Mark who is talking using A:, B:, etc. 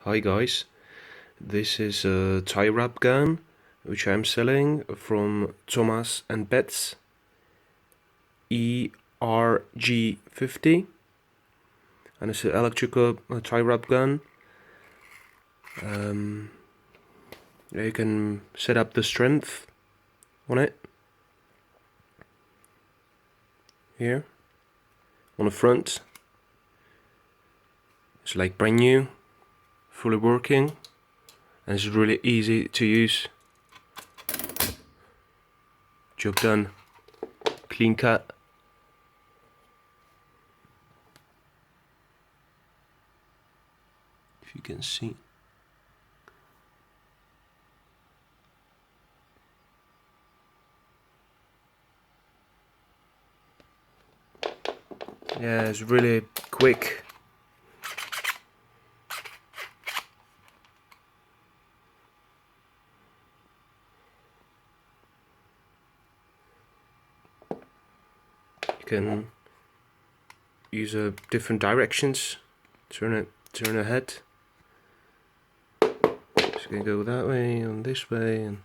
A: Hi guys, this is a tie wrap gun which I'm selling from Thomas and Betts ERG 50, and it's an electrical tie wrap gun. You can set up the strength on it here on the front. It's like brand new, fully working, and it's really easy to use. Job done, clean cut. If you can see. Yeah, it's really quick. You can use different directions. Turn the head. It's gonna go that way and this way, and